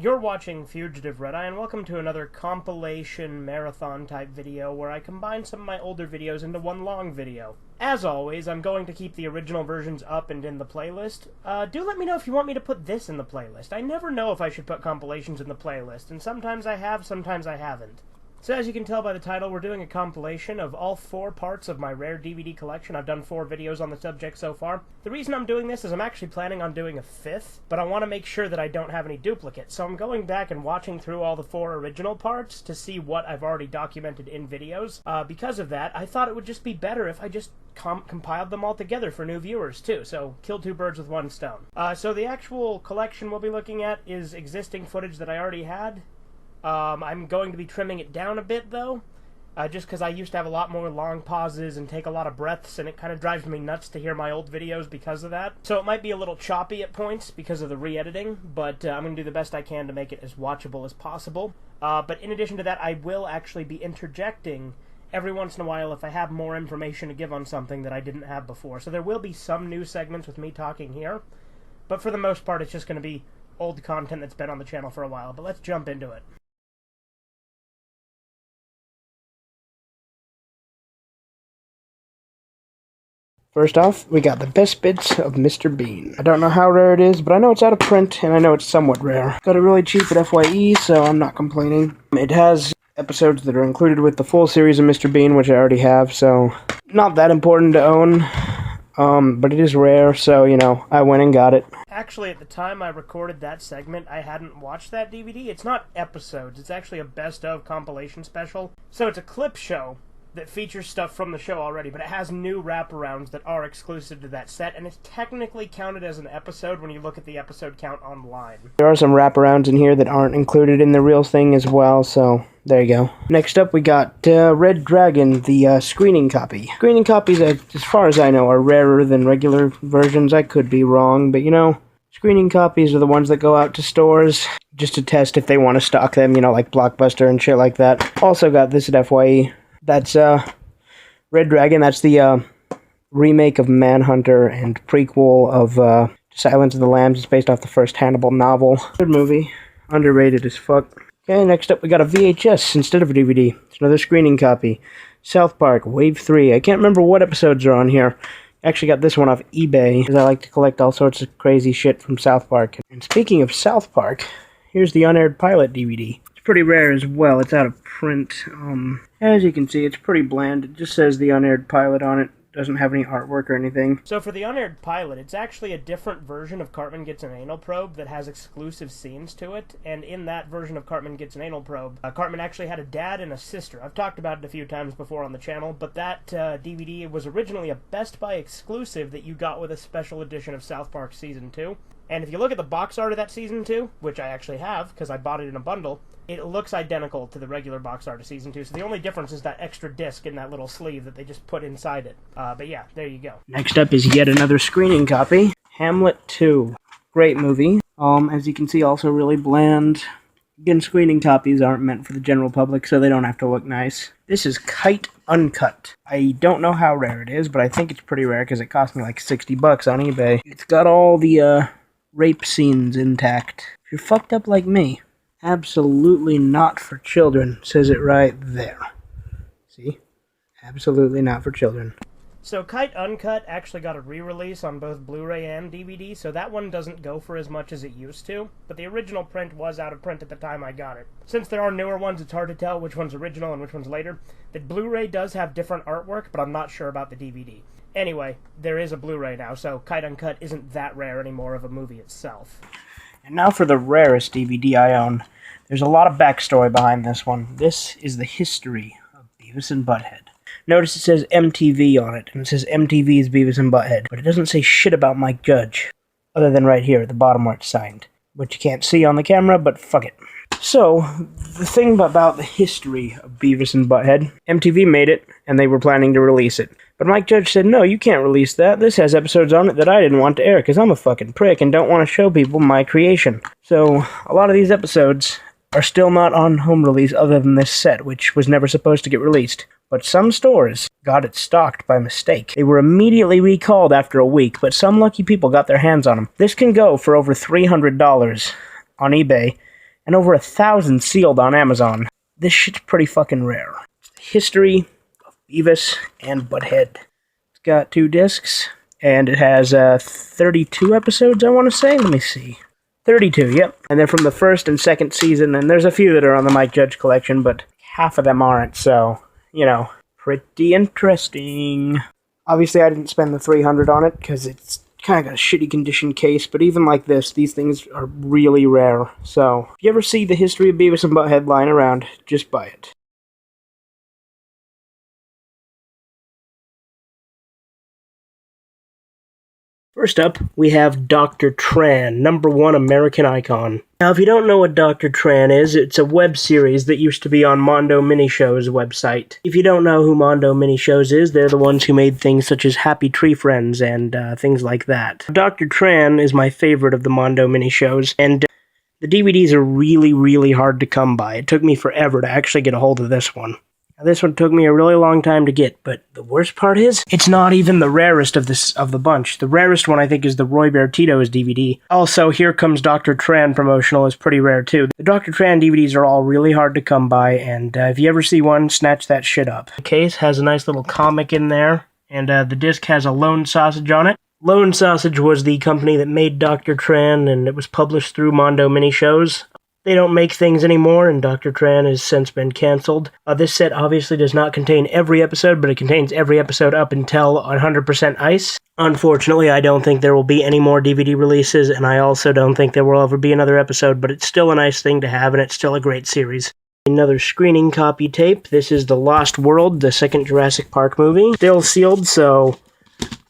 You're watching Fugitive Red-Eye, and welcome to another compilation marathon type video where I combine some of my older videos into one long video. As always, I'm going to keep the original versions up and in the playlist. Do let me know if you want me to put this in the playlist. I never know if I should put compilations in the playlist, and sometimes I have, sometimes I haven't. So as you can tell by the title, we're doing a compilation of all 4 parts of my rare DVD collection. I've done 4 videos on the subject so far. The reason I'm doing this is I'm actually planning on doing a 5th, but I want to make sure that I don't have any duplicates. So I'm going back and watching through all the 4 original parts to see what I've already documented in videos. Because of that, I thought it would just be better if I just compiled them all together for new viewers too. So kill 2 birds with 1 stone. So the actual collection we'll be looking at is existing footage that I already had. I'm going to be trimming it down a bit, though, just because I used to have a lot more long pauses and take a lot of breaths, and it kind of drives me nuts to hear my old videos because of that. So it might be a little choppy at points because of the re-editing, but I'm going to do the best I can to make it as watchable as possible. But in addition to that, I will actually be interjecting every once in a while if I have more information to give on something that I didn't have before. So there will be some new segments with me talking here, but for the most part, it's just going to be old content that's been on the channel for a while. But let's jump into it. First off, we got the best bits of Mr. Bean. I don't know how rare it is, but I know it's out of print, and I know it's somewhat rare. Got it really cheap at FYE, so I'm not complaining. It has episodes that are included with the full series of Mr. Bean, which I already have, so not that important to own. But it is rare, so, you know, I went and got it. Actually, at the time I recorded that segment, I hadn't watched that DVD. It's not episodes, it's actually a best-of compilation special. So it's a clip show that features stuff from the show already, but it has new wraparounds that are exclusive to that set, and it's technically counted as an episode when you look at the episode count online. There are some wraparounds in here that aren't included in the real thing as well, so there you go. Next up, we got Red Dragon, the screening copy. Screening copies, as far as I know, are rarer than regular versions. I could be wrong, but you know, screening copies are the ones that go out to stores just to test if they want to stock them, you know, like Blockbuster and shit like that. Also got this at FYE. That's Red Dragon. That's the remake of Manhunter and prequel of Silence of the Lambs. It's based off the first Hannibal novel. Good movie. Underrated as fuck. Okay, next up we got a VHS instead of a DVD. It's another screening copy. South Park, Wave 3. I can't remember what episodes are on here. Actually got this one off eBay, because I like to collect all sorts of crazy shit from South Park. And speaking of South Park, here's the unaired pilot DVD. Pretty rare as well. It's out of print. As you can see, it's pretty bland. It just says the unaired pilot on it. Doesn't have any artwork or anything. So for the unaired pilot, it's actually a different version of Cartman Gets an Anal Probe that has exclusive scenes to it, and in that version of Cartman Gets an Anal Probe, Cartman actually had a dad and a sister. I've talked about it a few times before on the channel, but that DVD was originally a Best Buy exclusive that you got with a special edition of South Park Season 2. And if you look at the box art of that Season 2, which I actually have, because I bought it in a bundle, it looks identical to the regular box art of Season 2, so the only difference is that extra disc in that little sleeve that they just put inside it. But yeah, there you go. Next up is yet another screening copy. Hamlet 2. Great movie. As you can see, also really bland. Again, screening copies aren't meant for the general public, so they don't have to look nice. This is Kite Uncut. I don't know how rare it is, but I think it's pretty rare because it cost me like $60 on eBay. It's got all the rape scenes intact. If you're fucked up like me, absolutely not for children, says it right there. See? Absolutely not for children. So Kite Uncut actually got a re-release on both Blu-ray and DVD, so that one doesn't go for as much as it used to, but the original print was out of print at the time I got it. Since there are newer ones, it's hard to tell which one's original and which one's later. The Blu-ray does have different artwork, but I'm not sure about the DVD. Anyway, there is a Blu-ray now, so Kite Uncut isn't that rare anymore of a movie itself. And now for the rarest DVD I own. There's a lot of backstory behind this one. This is the history of Beavis and Butthead. Notice it says MTV on it, and it says MTV's Beavis and Butthead, but it doesn't say shit about Mike Judge, other than right here at the bottom where it's signed, which you can't see on the camera, but fuck it. So, the thing about the history of Beavis and Butthead, MTV made it, and they were planning to release it. But Mike Judge said, no, you can't release that. This has episodes on it that I didn't want to air, because I'm a fucking prick and don't want to show people my creation. So, a lot of these episodes are still not on home release other than this set, which was never supposed to get released. But some stores got it stocked by mistake. They were immediately recalled after a week, but some lucky people got their hands on them. This can go for over $300 on eBay, and over 1,000 sealed on Amazon. This shit's pretty fucking rare. History of Beavis and Butthead. It's got 2 discs, and it has 32 episodes, I want to say. Let me see. 32, yep. And they're from the first and second season, and there's a few that are on the Mike Judge collection, but half of them aren't, so, you know, pretty interesting. Obviously, I didn't spend the $300 on it, because it's kind of got a shitty condition case, but even like this, these things are really rare. So, if you ever see the History of Beavis and Butthead lying around, just buy it. First up, we have Dr. Tran, #1 American icon. Now, if you don't know what Dr. Tran is, it's a web series that used to be on Mondo Minishows website. If you don't know who Mondo Minishows is, they're the ones who made things such as Happy Tree Friends and things like that. Dr. Tran is my favorite of the Mondo Minishows, and the DVDs are really, really hard to come by. It took me forever to actually get a hold of this one. This one took me a really long time to get, but the worst part is, it's not even the rarest of the bunch. The rarest one, I think, is the Roy Bear Tito's DVD. Also, Here Comes Dr. Tran promotional is pretty rare, too. The Dr. Tran DVDs are all really hard to come by, and if you ever see one, snatch that shit up. The case has a nice little comic in there, and the disc has a Lone Sausage on it. Lone Sausage was the company that made Dr. Tran, and it was published through Mondo Minishows. They don't make things anymore, and Dr. Tran has since been canceled. This set obviously does not contain every episode, but it contains every episode up until 100% Ice. Unfortunately, I don't think there will be any more DVD releases, and I also don't think there will ever be another episode, but it's still a nice thing to have, and it's still a great series. Another screening copy tape. This is The Lost World, the second Jurassic Park movie. Still sealed, so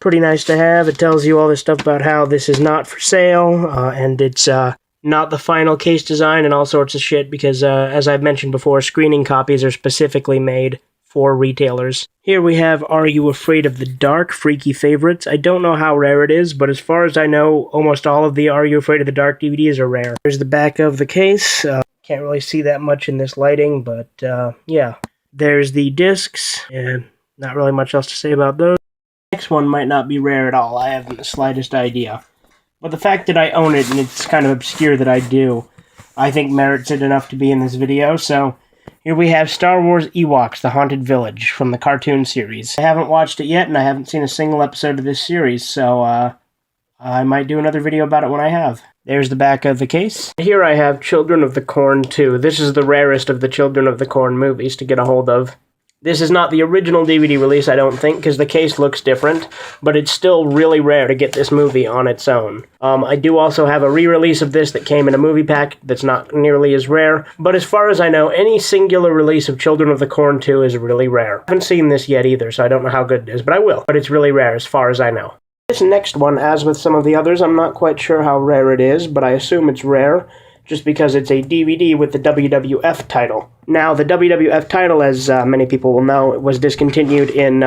pretty nice to have. It tells you all this stuff about how this is not for sale, and it's not the final case design and all sorts of shit, because as I've mentioned before, screening copies are specifically made for retailers. Here we have Are You Afraid of the Dark? Freaky Favorites. I don't know how rare it is, but as far as I know, almost all of the Are You Afraid of the Dark DVDs are rare. Here's the back of the case. Can't really see that much in this lighting, but yeah. There's the discs, and not really much else to say about those. Next one might not be rare at all. I haven't the slightest idea. But the fact that I own it, and it's kind of obscure that I do, I think merits it enough to be in this video. So, here we have Star Wars Ewoks, The Haunted Village, from the cartoon series. I haven't watched it yet, and I haven't seen a single episode of this series, so I might do another video about it when I have. There's the back of the case. Here I have Children of the Corn 2. This is the rarest of the Children of the Corn movies to get a hold of. This is not the original DVD release, I don't think, because the case looks different, but it's still really rare to get this movie on its own. I do also have a re-release of this that came in a movie pack that's not nearly as rare, but as far as I know, any singular release of Children of the Corn 2 is really rare. I haven't seen this yet either, so I don't know how good it is, but I will. But it's really rare as far as I know. This next one, as with some of the others, I'm not quite sure how rare it is, but I assume it's rare, just because it's a DVD with the WWF title. Now, the WWF title, as many people will know, was discontinued in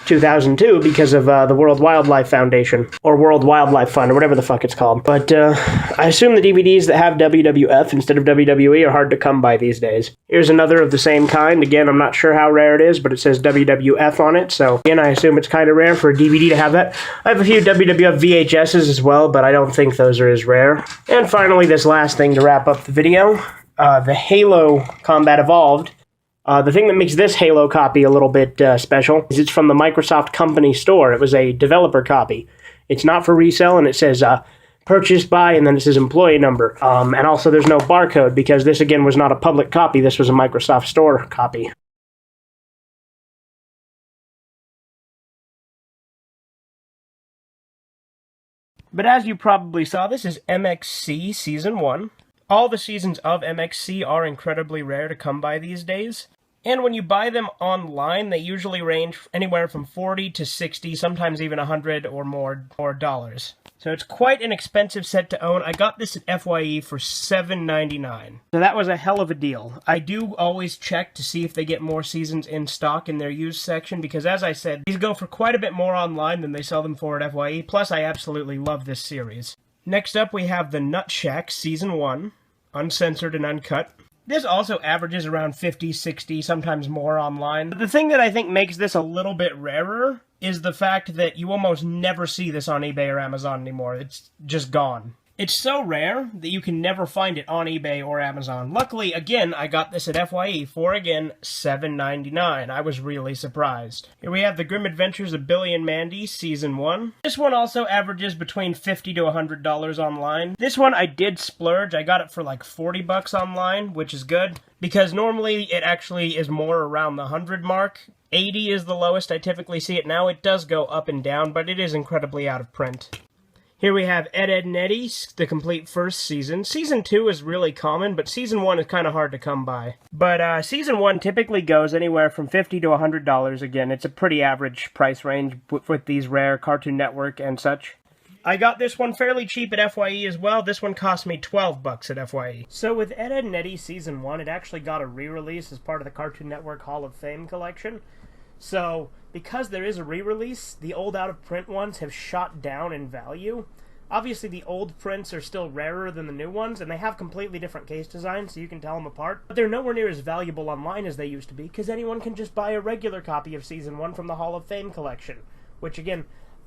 2002 because of the World Wildlife Foundation, or World Wildlife Fund, or whatever the fuck it's called. But I assume the DVDs that have WWF instead of WWE are hard to come by these days. Here's another of the same kind. Again, I'm not sure how rare it is, but it says WWF on it, so again, I assume it's kind of rare for a DVD to have that. I have a few WWF VHSs as well, but I don't think those are as rare. And finally, this last thing to wrap up the video. The Halo Combat Evolved. The thing that makes this Halo copy a little bit special is it's from the Microsoft company store. It was a developer copy. It's not for resale, and it says purchased by, and then it says employee number. And also there's no barcode, because this, again, was not a public copy. This was a Microsoft store copy. But as you probably saw, this is MXC Season 1. All the seasons of MXC are incredibly rare to come by these days, and when you buy them online, they usually range anywhere from $40 to $60, sometimes even $100 or more dollars. So it's quite an expensive set to own. I got this at FYE for $7.99. So that was a hell of a deal. I do always check to see if they get more seasons in stock in their used section, because as I said, these go for quite a bit more online than they sell them for at FYE, plus I absolutely love this series. Next up, we have the Nut Shack Season 1, uncensored and uncut. This also averages around 50, 60, sometimes more online. But the thing that I think makes this a little bit rarer is the fact that you almost never see this on eBay or Amazon anymore. It's just gone. It's so rare that you can never find it on eBay or Amazon. Luckily, again, I got this at FYE for, again, $7.99. I was really surprised. Here we have The Grim Adventures of Billy and Mandy, Season 1. This one also averages between $50 to $100 online. This one I did splurge. I got it for like $40 online, which is good, because normally it actually is more around the 100 mark. 80 is the lowest I typically see it now. It does go up and down, but it is incredibly out of print. Here we have Ed, Edd n Eddy, the complete first season. Season 2 is really common, but Season 1 is kind of hard to come by. But Season 1 typically goes anywhere from $50 to $100. Again, it's a pretty average price range with these rare Cartoon Network and such. I got this one fairly cheap at FYE as well. This one cost me $12 at FYE. So with Ed, Edd n Eddy Season 1, it actually got a re-release as part of the Cartoon Network Hall of Fame collection. So, because there is a re-release, the old out-of-print ones have shot down in value. Obviously, the old prints are still rarer than the new ones, and they have completely different case designs, so you can tell them apart. But they're nowhere near as valuable online as they used to be, because anyone can just buy a regular copy of Season 1 from the Hall of Fame collection, which, again,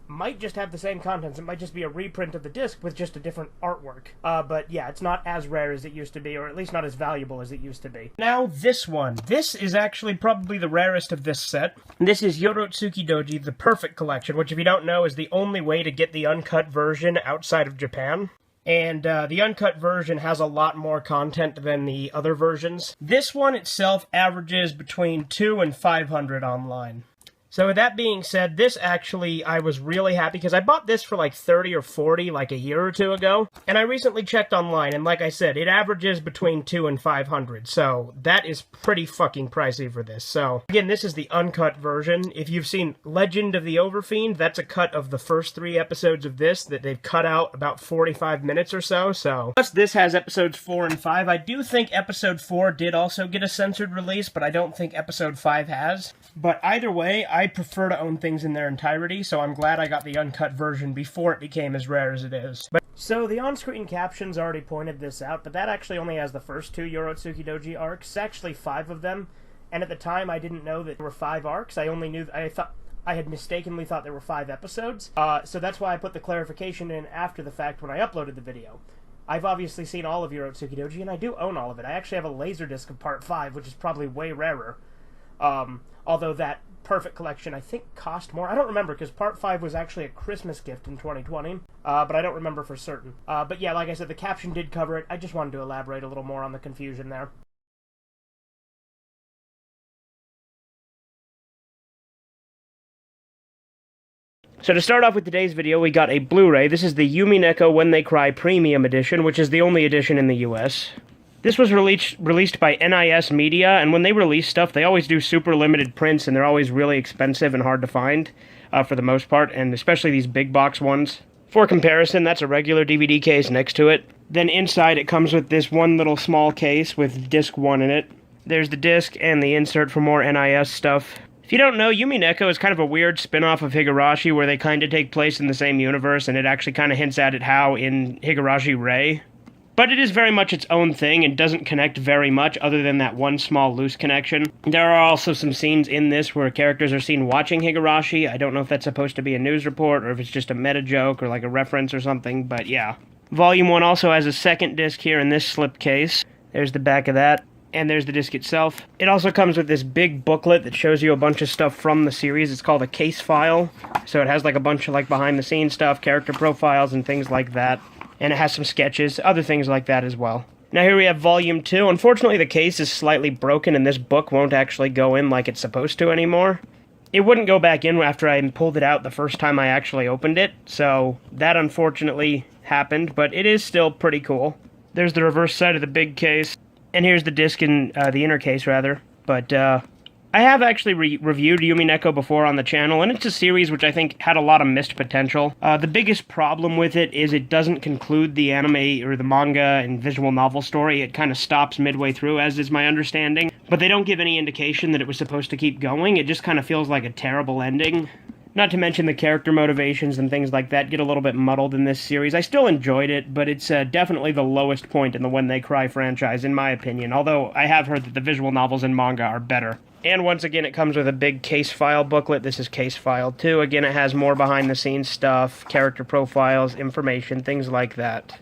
might just have the same contents. It might just be a reprint of the disc with just a different artwork. But yeah, it's not as rare as it used to be, or at least not as valuable as it used to be. Now, this one. This is actually probably the rarest of this set. This is Yorotsuki Doji, the Perfect Collection, which if you don't know is the only way to get the uncut version outside of Japan. And the uncut version has a lot more content than the other versions. This one itself averages between 200 and 500 online. So with that being said, this actually, I was really happy because I bought this for like 30 or 40 like a year or two ago. And I recently checked online, and like I said, it averages between 200 and 500. So that is pretty fucking pricey for this. So again, this is the uncut version. If you've seen Legend of the Overfiend, that's a cut of the first 3 episodes of this that they've cut out about 45 minutes or so. Plus this has episodes 4 and 5. I do think episode 4 did also get a censored release, but I don't think episode 5 has. But either way, I prefer to own things in their entirety, so I'm glad I got the uncut version before it became as rare as it is. So the on-screen captions already pointed this out, but that actually only has the first 2 Yorotsuki Doji arcs, actually 5 of them, and at the time I didn't know that there were 5 arcs. I had mistakenly thought there were 5 episodes, so that's why I put the clarification in after the fact when I uploaded the video. I've obviously seen all of Yorotsuki Doji, and I do own all of it. I actually have a Laserdisc of Part 5, which is probably way rarer. Although that Perfect Collection, I think, cost more. I don't remember, because Part 5 was actually a Christmas gift in 2020, but I don't remember for certain. But yeah, like I said, the caption did cover it. I just wanted to elaborate a little more on the confusion there. So to start off with today's video, we got a Blu-ray. This is the Yumi Neko When They Cry Premium Edition, which is the only edition in the US. This was released by NIS Media, and when they release stuff, they always do super limited prints, and they're always really expensive and hard to find, for the most part, and especially these big box ones. For comparison, that's a regular DVD case next to it. Then inside it comes with this one little small case with disc 1 in it. There's the disc and the insert for more NIS stuff. If you don't know, Yumi Neko is kind of a weird spin-off of Higurashi, where they kind of take place in the same universe, and it actually kind of hints at it how in Higurashi Rei. But it is very much its own thing and doesn't connect very much other than that one small loose connection. There are also some scenes in this where characters are seen watching Higurashi. I don't know if that's supposed to be a news report or if it's just a meta joke or like a reference or something, but yeah. Volume 1 also has a second disc here in this slipcase. There's the back of that, and there's the disc itself. It also comes with this big booklet that shows you a bunch of stuff from the series. It's called a case file, so it has like a bunch of like behind-the-scenes stuff, character profiles, and things like that. And it has some sketches, other things like that as well. Now here we have Volume 2. Unfortunately, the case is slightly broken, and this book won't actually go in like it's supposed to anymore. It wouldn't go back in after I pulled it out the first time I actually opened it, so that unfortunately happened, but it is still pretty cool. There's the reverse side of the big case, and here's the disc in the inner case, rather. But I have actually reviewed Yumi Neko before on the channel, and it's a series which I think had a lot of missed potential. The biggest problem with it is it doesn't conclude the anime or the manga and visual novel story. It kind of stops midway through, as is my understanding. But they don't give any indication that it was supposed to keep going. It just kind of feels like a terrible ending. Not to mention the character motivations and things like that get a little bit muddled in this series. I still enjoyed it, but it's definitely the lowest point in the When They Cry franchise, in my opinion. Although I have heard that the visual novels and manga are better. And once again, it comes with a big case file booklet. This is case file 2. Again, it has more behind-the-scenes stuff, character profiles, information, things like that.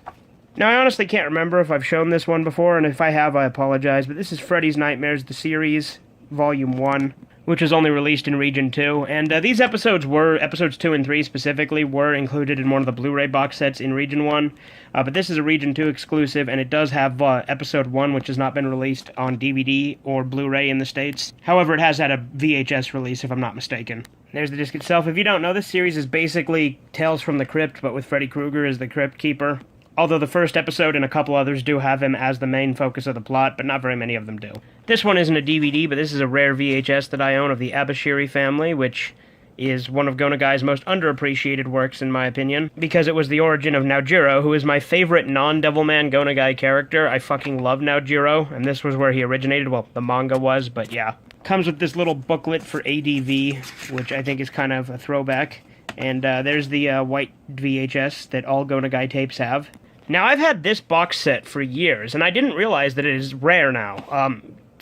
Now, I honestly can't remember if I've shown this one before, and if I have, I apologize, but this is Freddy's Nightmares, the series, Volume 1, which was only released in Region 2, and these episodes 2 and 3 specifically, were included in one of the Blu-ray box sets in Region 1, but this is a Region 2 exclusive, and it does have Episode 1, which has not been released on DVD or Blu-ray in the States. However, it has had a VHS release, if I'm not mistaken. There's the disc itself. If you don't know, this series is basically Tales from the Crypt, but with Freddy Krueger as the Crypt Keeper. Although the first episode and a couple others do have him as the main focus of the plot, but not very many of them do. This one isn't a DVD, but this is a rare VHS that I own of the Abashiri family, which is one of Gonagai's most underappreciated works, in my opinion, because it was the origin of Naojiro, who is my favorite non-Devilman Gonagai character. I fucking love Naojiro, and this was where he originated. Well, the manga was, but yeah. Comes with this little booklet for ADV, which I think is kind of a throwback. And there's the white VHS that all Gonagai tapes have. Now, I've had this box set for years, and I didn't realize that it is rare now.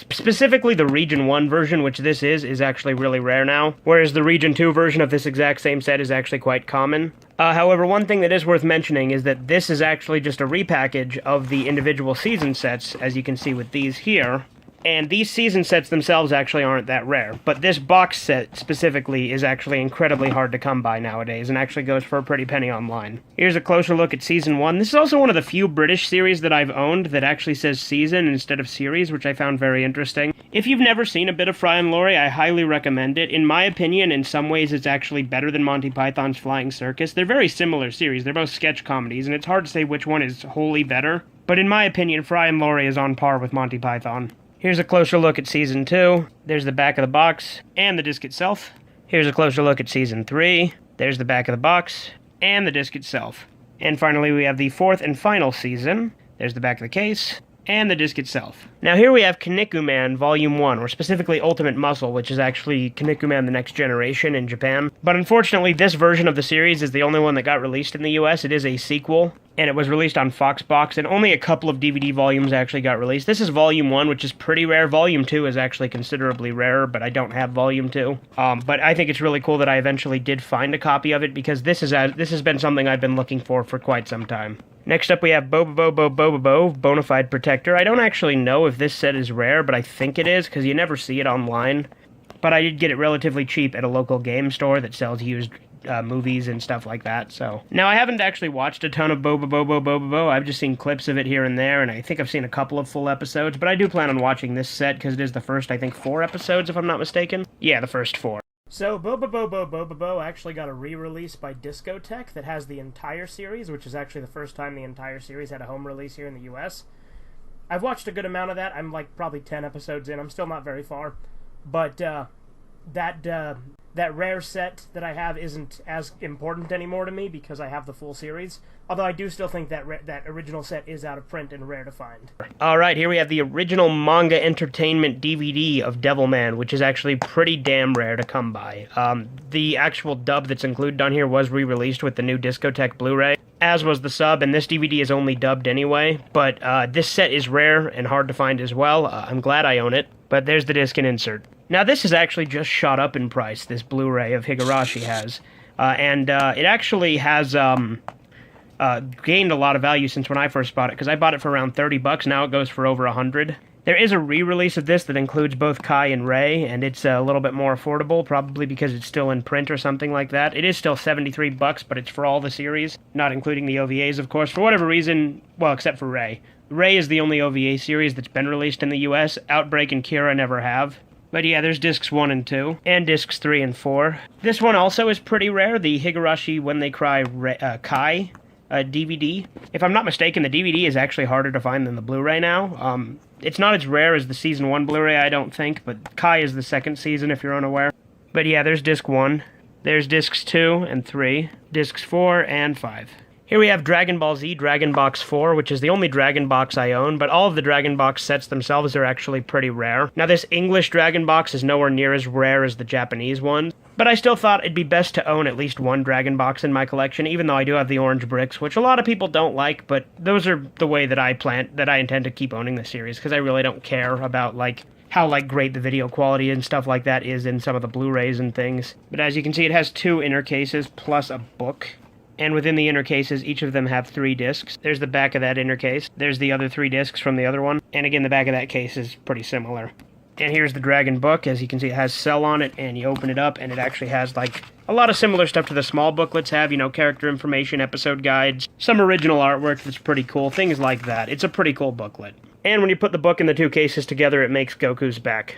Specifically, the Region 1 version, which this is actually really rare now, whereas the Region 2 version of this exact same set is actually quite common. However, one thing that is worth mentioning is that this is actually just a repackage of the individual season sets, as you can see with these here. And these season sets themselves actually aren't that rare, but this box set specifically is actually incredibly hard to come by nowadays, and actually goes for a pretty penny online. Here's a closer look at Season 1. This is also one of the few British series that I've owned that actually says season instead of series, which I found very interesting. If you've never seen a bit of Fry and Laurie, I highly recommend it. In my opinion, in some ways it's actually better than Monty Python's Flying Circus. They're very similar series, they're both sketch comedies, and it's hard to say which one is wholly better. But in my opinion, Fry and Laurie is on par with Monty Python. Here's a closer look at Season 2. There's the back of the box and the disc itself. Here's a closer look at Season 3. There's the back of the box and the disc itself. And finally, we have the 4th and final season. There's the back of the case and the disc itself. Now here we have Kinnikuman Volume 1, or specifically Ultimate Muscle, which is actually Kinnikuman The Next Generation in Japan. But unfortunately, this version of the series is the only one that got released in the US. It is a sequel, and it was released on Foxbox, and only a couple of DVD volumes actually got released. This is Volume 1, which is pretty rare. Volume 2 is actually considerably rarer, but I don't have Volume 2. But I think it's really cool that I eventually did find a copy of it, because this has been something I've been looking for quite some time. Next up we have Bobobo, Bonafide Protector. I don't actually know if this set is rare, but I think it is, because you never see it online. But I did get it relatively cheap at a local game store that sells used movies and stuff like that, so. Now, I haven't actually watched a ton of Bobobo. I've just seen clips of it here and there, and I think I've seen a couple of full episodes, but I do plan on watching this set, because it is the first, I think, 4 episodes, if I'm not mistaken. Yeah, the first 4. So, Bobobo actually got a re-release by Discotech that has the entire series, which is actually the first time the entire series had a home release here in the US. I've watched a good amount of that. I'm like probably 10 episodes in. I'm still not very far. But that rare set that I have isn't as important anymore to me because I have the full series. Although I do still think that that original set is out of print and rare to find. Alright, here we have the original manga entertainment DVD of Devilman, which is actually pretty damn rare to come by. The actual dub that's included on here was re-released with the new Discotech Blu-ray, as was the sub, and this DVD is only dubbed anyway. But this set is rare and hard to find as well. I'm glad I own it. But there's the disc and insert. Now, this has actually just shot up in price, this Blu-ray of Higurashi has. And it actually has gained a lot of value since when I first bought it, because I bought it for around $30, now it goes for over $100. There is a re-release of this that includes both Kai and Rei, and it's a little bit more affordable, probably because it's still in print or something like that. It is still $73, but it's for all the series, not including the OVAs, of course. For whatever reason, well, except for Rei. Rei is the only OVA series that's been released in the US. Outbreak and Kira never have. But yeah, there's discs 1 and 2, and discs 3 and 4. This one also is pretty rare, the Higurashi When They Cry Kai DVD. If I'm not mistaken, the DVD is actually harder to find than the Blu-ray now. It's not as rare as the Season 1 Blu-ray, I don't think, but Kai is the second season, if you're unaware. But yeah, there's disc 1. There's discs 2 and 3, discs 4 and 5. Here we have Dragon Ball Z Dragon Box 4, which is the only Dragon Box I own, but all of the Dragon Box sets themselves are actually pretty rare. Now, this English Dragon Box is nowhere near as rare as the Japanese one, but I still thought it'd be best to own at least one Dragon Box in my collection, even though I do have the orange bricks, which a lot of people don't like, but those are the way that I intend to keep owning the series, because I really don't care about, how great the video quality and stuff like that is in some of the Blu-rays and things. But as you can see, it has 2 inner cases plus a book. And within the inner cases, each of them have 3 discs. There's the back of that inner case. There's the other 3 discs from the other one. And again, the back of that case is pretty similar. And here's the Dragon book. As you can see, it has Cell on it, and you open it up, and it actually has, like, a lot of similar stuff to the small booklets have, you know, character information, episode guides, some original artwork that's pretty cool, things like that. It's a pretty cool booklet. And when you put the book and the 2 cases together, it makes Goku's back.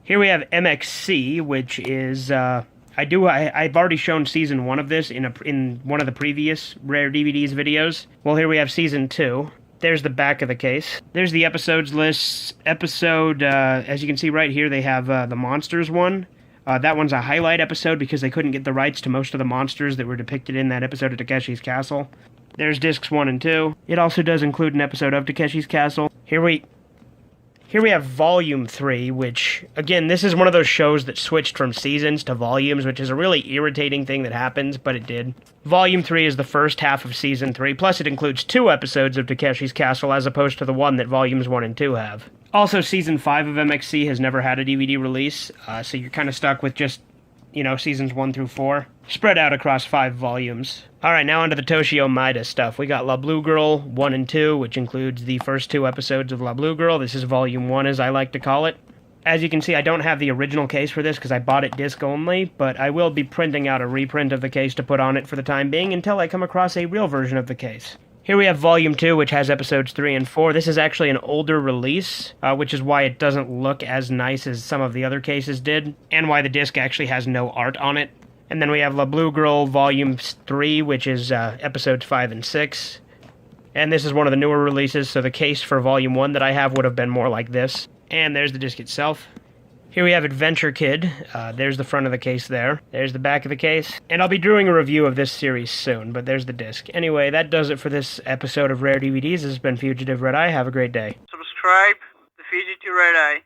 Here we have MXC, which is, I've already shown Season 1 of this in one of the previous Rare DVDs videos. Well, here we have Season 2. There's the back of the case. There's the episodes list. As you can see right here, they have the Monsters one. That one's a highlight episode because they couldn't get the rights to most of the monsters that were depicted in that episode of Takeshi's Castle. There's discs 1 and 2. It also does include an episode of Takeshi's Castle. Here we have Volume 3, which, again, this is one of those shows that switched from seasons to volumes, which is a really irritating thing that happens, but it did. Volume 3 is the first half of Season 3, plus it includes 2 episodes of Takeshi's Castle as opposed to the one that Volumes 1 and 2 have. Also, Season 5 of MXC has never had a DVD release, so you're kind of stuck with just, you know, Seasons 1 through 4, spread out across 5 volumes. Alright, now onto the Toshio Maeda stuff. We got La Blue Girl 1 and 2, which includes the first 2 episodes of La Blue Girl. This is Volume 1, as I like to call it. As you can see, I don't have the original case for this because I bought it disc only, but I will be printing out a reprint of the case to put on it for the time being until I come across a real version of the case. Here we have Volume 2, which has episodes 3 and 4. This is actually an older release, which is why it doesn't look as nice as some of the other cases did, and why the disc actually has no art on it. And then we have La Blue Girl Volume 3, which is episodes 5 and 6. And this is one of the newer releases, so the case for Volume 1 that I have would have been more like this. And there's the disc itself. Here we have Adventure Kid. There's the front of the case there. There's the back of the case. And I'll be doing a review of this series soon, but there's the disc. Anyway, that does it for this episode of Rare DVDs. This has been Fugitive Red Eye. Have a great day. Subscribe to Fugitive Red Eye.